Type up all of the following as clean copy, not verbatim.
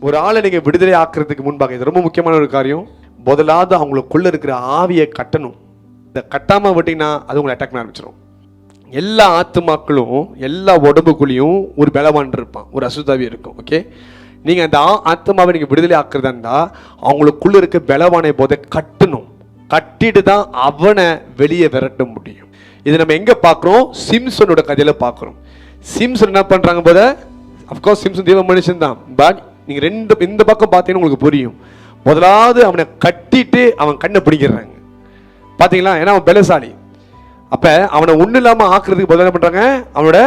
ஒரு ஆளை நீங்க விடுதலை ஆக்குறதுக்கு முன்பாக இது ரொம்ப முக்கியமான ஒரு காரியம். முதலாவது அவங்களுக்குள்ள இருக்கிற ஆவியை கட்டணும். இந்த கட்டாம விட்டீங்கன்னா அது உங்களை அட்டாக் பண்ண ஆரம்பிச்சிடும். எல்லா ஆத்துமாக்களும் எல்லா உடம்புக்குள்ளேயும் ஒரு பலவான் இருப்பான், ஒரு அசுத்தாவி இருக்கும். ஓகே, நீங்க அந்த ஆத்மாவை நீங்க விடுதலை ஆக்குறதா இருந்தா அவங்களுக்குள்ள இருக்க பலவானை போதை கட்டணும். கட்டிட்டு தான் அவனை வெளியே விரட்ட முடியும். இது நம்ம எங்க பார்க்குறோம்? சிம்சனோட கதையில பார்க்குறோம். சிம்சன் என்ன பண்றாங்க போத, அப்கோர்ஸ் சிம்சன் தேவ மனுஷன் தான். பட் நீங்க இந்த பக்கம் பார்த்தீங்கன்னா உங்களுக்கு புரியும். முதலாவது அவனை கட்டிட்டு அவன் கண்ணை பிடிக்கிறாங்க பாத்தீங்களா, ஏன்னா அவன் பலசாலி. அப்ப அவனை ஒண்ணு இல்லாம ஆக்குறதுக்கு பதில் என்ன பண்றாங்க, அவனோட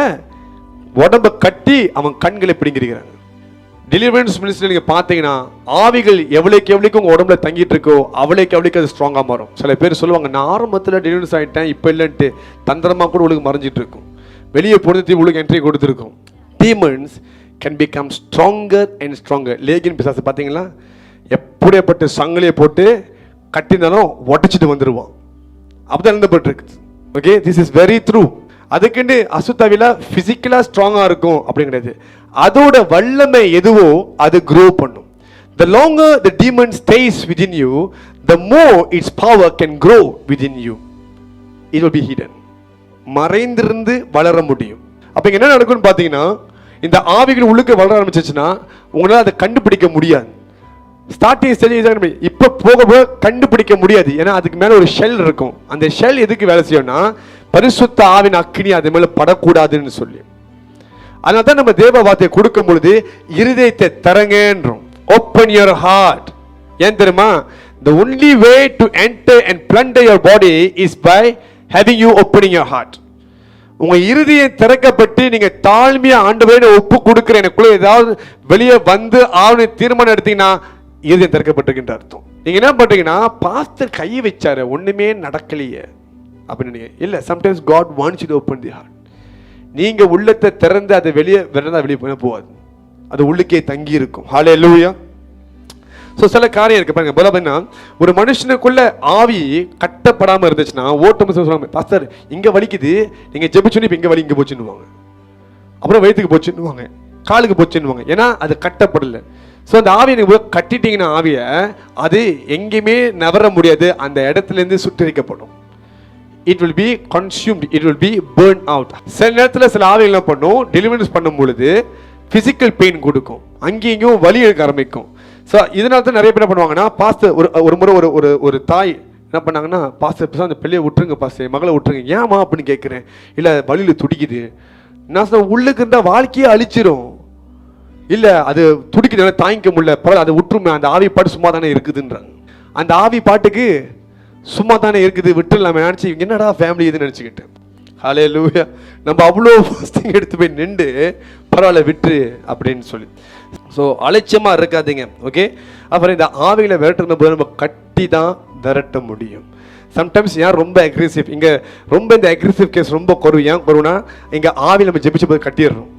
உடம்ப கட்டி அவன் கண்களை பிடிக்கிறாங்க. டெலிவரன்ஸ் மினிஸ்ட்ரி நீங்க பாத்தீங்கன்னா ஆவிகள் எவ்வளவுக்கு உங்க உடம்புல தங்கிட்டு இருக்கோ அவ்வளவுக்கு அது ஸ்ட்ராங்கா மாறும். சில பேர் சொல்லுவாங்க, நான் ஆரம்பத்தில் டெலிவரன்ஸ் ஆயிட்டேன் இப்ப இல்லைன்ட்டு தந்திரமா கூட உங்களுக்கு மறைஞ்சிட்டு இருக்கும், வெளியே பொருத்தி உங்களுக்கு என்ட்ரி கொடுத்துருக்கும். Demons can become stronger and stronger. லேகின் பிசாசு பாத்தீங்களா, எப்படியாப்பட்ட சங்கிலியை போட்டு கட்டினாலும் உடச்சிட்டு வந்துடுவான். அப்படிதான் எழுதப்பட்டிருக்கு. Okay, this is very true. அதுக்குன்னு அசுத்தாவில பிசிக்கலா ஸ்ட்ராங்கா இருக்கும் அப்படிங்கிறது. அதோட வல்லமை எதுவோ அது grow பண்ணும். The longer the demon stays within you, the more its power can grow within you. It will be hidden. மறைந்திருந்து வளர முடியும். அப்ப என்ன நடக்கும்னு பாத்தீங்கன்னா, இந்த ஆவிகள் உள்ளுக்கு வளர ஆரம்பிச்சிச்சுன்னா உங்களால அதை கண்டுபிடிக்க முடியாது. ஸ்டார்டிங் ஸ்டேஜ் இப்ப போக போக கண்டுபிடிக்க முடியாது. ஏன்னா அதுக்கு மேல ஒரு ஷெல் இருக்கும். அந்த ஷெல் எதுக்கு வேலை செய்யும்னா, பரிசுத்த ஆவின் அக்கினி அது மேல படக்கூடாதுன்னு சொல்லி. அதனால தான் நம்ம தேவ வார்த்தையை கொடுக்கும் பொழுது இருதயத்தை தரங்கன்றோம். Open your heart. ஏன் தெரியுமா? the only way to enter and plunder your body is by having you opening your heart. உங்க இருதயம் திறக்கப்பட்டு நீங்க தாழ்மையா ஆண்டவரே ஒப்பு கொடுக்கிற எனக்குள்ள ஏதாவது வெளியே வந்து ஆவண தீர்மானம் எடுத்தீங்கன்னா இருதயம் திறக்கப்பட்டிருக்கின்ற அர்த்தம். நீங்க என்ன பண்றீங்கன்னா, பாஸ்டர் கை வச்சாரு ஒண்ணுமே நடக்கலையே அப்படின்னு இல்ல. Sometimes God wants you to open the heart. நீங்க உள்ளத்தை திறந்து அதை வெளியே போகாது, அது உள்ளுக்கே தங்கி இருக்கும். ஹல்லேலூயா. ஸோ சில காரியம் இருக்கு பாருங்க. பார்த்தீங்கன்னா ஒரு மனுஷனுக்குள்ள ஆவி கட்டப்படாம இருந்துச்சுன்னா ஓட்டம் சொல்லுவாங்க, பாஸ்டர் இங்க வலிக்குது, நீங்க ஜெபிச்சுன்னு இப்ப இங்க வலி இங்க போச்சுன்னுவாங்க, அப்புறம் வயிற்றுக்கு போச்சுன்னுவாங்க, காலுக்கு போச்சுன்னுவாங்க. ஏன்னா அது கட்டப்படல. ஸோ அந்த ஆவியை நீங்க கட்டிட்டீங்கன்னா ஆவிய அது எங்கேயுமே நவர முடியாது, அந்த இடத்துல இருந்து சுட்டரிக்கப்படும். It will be consumed, it will be burned out. சில நேரத்தில் சில ஆவிகள் என்ன பண்ணும், டெலிவரன்ஸ் பண்ணும் பொழுது பிசிக்கல் பெயின் கொடுக்கும், அங்கேயும் வலி எடுக்க ஆரம்பிக்கும். ஸோ இதனால தான் நிறைய பேர் என்ன பண்ணுவாங்கன்னா, பாஸ்டர் ஒரு முறை ஒரு தாய் என்ன பண்ணாங்கன்னா, பாஸ்டர் அந்த பிள்ளையை விட்டுருங்க பாஸ்டர், மகளை விட்டுருங்க. ஏமா அப்படின்னு கேட்குறேன். இல்லை வலியில் துடிக்குது. நான் சொன்ன உள்ளுக்கு இருந்தால் வாழ்க்கையே அழிச்சிரும். இல்லை அது துடிக்குது தாங்கிக்க முடியல, பரவாயில்ல அதை விட்டுருமே, அந்த ஆவி பாட்டு சும்மா தானே இருக்குதுன்றாங்க. அந்த ஆவி பாட்டுக்கு சும்மா தானே இருக்குது விட்டுலாம் நினச்சி என்னடா ஃபேமிலி இதுன்னு நினச்சிக்கிட்டேன். ஹல்லேலூயா. நம்ம அவ்வளோ ஃபாஸ்டிங் எடுத்து போய் நின்று பரவாயில்ல விட்டுரு அப்படின்னு சொல்லி. ஸோ அலட்சியமாக இருக்காதீங்க. ஓகே, அப்புறம் இந்த ஆவிகளை விரட்டுற போது நம்ம கட்டி தான் விரட்ட முடியும். சம்டைம்ஸ் ஏன் ரொம்ப அக்ரெசிவ், இங்கே ரொம்ப இந்த அக்ரெசிவ் கேஸ் ரொம்ப குறைவு. ஏன் குறைவுனா இங்கே ஆவி நம்ம ஜெபிச்ச போது கட்டிடுறோம்.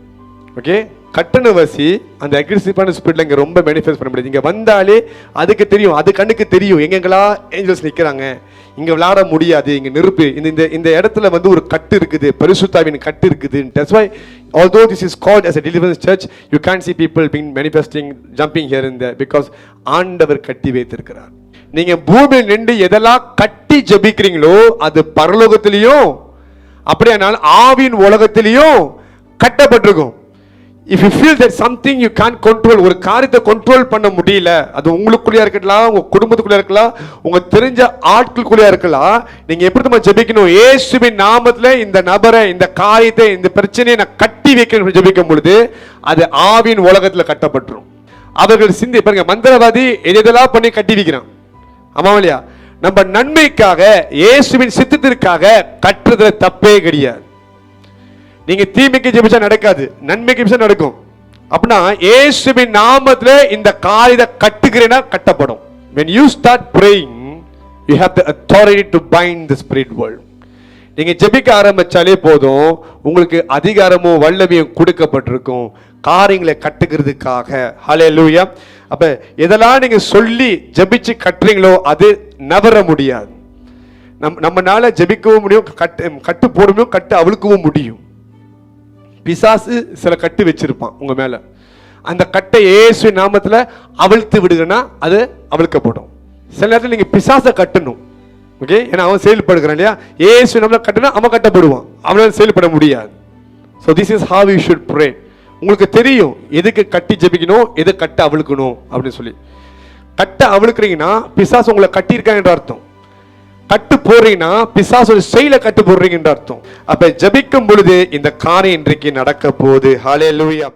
ஓகே, கட்டண வசி அந்த அக்ரெசிவான ஸ்பிரிட்ல இங்கே ரொம்ப மேனிஃபெஸ்ட் பண்ண முடியாது. இங்கே வந்தாலே அதுக்கு தெரியும், அது கண்ணுக்கு தெரியும் எங்கெங்களா ஏஞ்சல்ஸ் நிற்கிறாங்க, இங்கே விளையாட முடியாது, இங்கே நெருப்பு இந்த இடத்துல வந்து ஒரு கட்டு இருக்குது, பரிசுத்தாவின் கட்டு இருக்குது. That's why although this is called as a deliverance church, you can't see people being manifesting, jumping here and there, because ஆண்டவர் கட்டி வைத்திருக்கிறார். நீங்க பூமியில் நின்று எதெல்லாம் கட்டி ஜபிக்கிறீங்களோ அது பரலோகத்திலையும் அப்படியானால் ஆவின் உலகத்திலையும் கட்டப்பட்டிருக்கும். If you feel that something you can't control, ஒரு காரியத்தை கண்ட்ரோல் பண்ண முடியல, அது உங்களுக்குள்ளே இருக்கலாம், உங்க குடும்பத்துக்குள்ளே இருக்கலாம், உங்க தெரிஞ்ச ஆட்களுக்குள்ளே இருக்கலாம், நீங்க எப்படி நம்ம ஜெபிக்கணும்? இயேசுவின் நாமத்துல இந்த நபரை, இந்த காரியத்தை, இந்த பிரச்சனையை நான் கட்டி வைக்கணும் ஜெபிக்கும் பொழுது அது ஆவின் உலகத்துல கட்டப்பட்டுரும். அவர்கள் சிந்தி பாருங்க, மந்திரவாதி எதெல்லாம் பண்ணி கட்டி வைக்கிறான். ஆமா இல்லையா? நம்ம நன்மைக்காக இயேசுவின் சித்தத்திற்காக கட்டுறதுல தப்பே கிடையாது. நீங்க தீமைக்கு ஜெபிச்சா நடக்காது, நன்மைக்கு ஜெபிச்சா நடக்கும். அப்படின்னா இயேசுவின் நாமத்துல இந்த காரியத்தை கட்டுகிறேன்னா கட்டப்படும். when you start praying you have the authority to bind the spirit world. நீங்க ஜெபிக்க ஆரம்பிச்சாலே போதும், உங்களுக்கு அதிகாரமும் வல்லமையும் கொடுக்கப்பட்டிருக்கும் காரியங்களை கட்டுகிறதுக்காக. ஹல்லேலூயா. அப்ப எதெல்லாம் நீங்க சொல்லி ஜெபிச்சு கட்டுறீங்களோ அது நவர முடியாது. நம்மனால ஜெபிக்கவும் முடியும், கட்டு போடவும், கட்டு அவிழ்க்கவும் முடியும். பிசாசு சில கட்டு வச்சிருப்பான் உங்க மேல, அந்த கட்டை இயேசு நாமத்துல அவிழ்த்து விடுங்கன்னா அது அவிழ்க்கப்படும். சில நேரத்தில் நீங்க பிசாசை கட்டணும், ஓகே, ஏன்னா அவன் செயல்படுகிறான் இல்லையா. இயேசு நாமத்துல கட்டினா அவன் கட்டப்படுவான், அவனால செயல்பட முடியாது. So this is how you should pray. உங்களுக்கு தெரியும் எதுக்கு கட்டி ஜெபிக்கணும், எது கட்ட அவிழ்க்கணும் அப்படின்னு சொல்லி. கட்ட அவிழ்க்கிறீங்கன்னா பிசாசு உங்களை கட்டியிருக்காங்கன்ற அர்த்தம். கட்டு போடுறீங்கன்னா பிசாசு ஒரு செயலை கட்டு போடுறீங்கன்ற அர்த்தம். அப்ப ஜெபிக்கும் பொழுது இந்த காரியம் இன்றைக்கு நடக்க போகுது. ஹல்லேலூயா.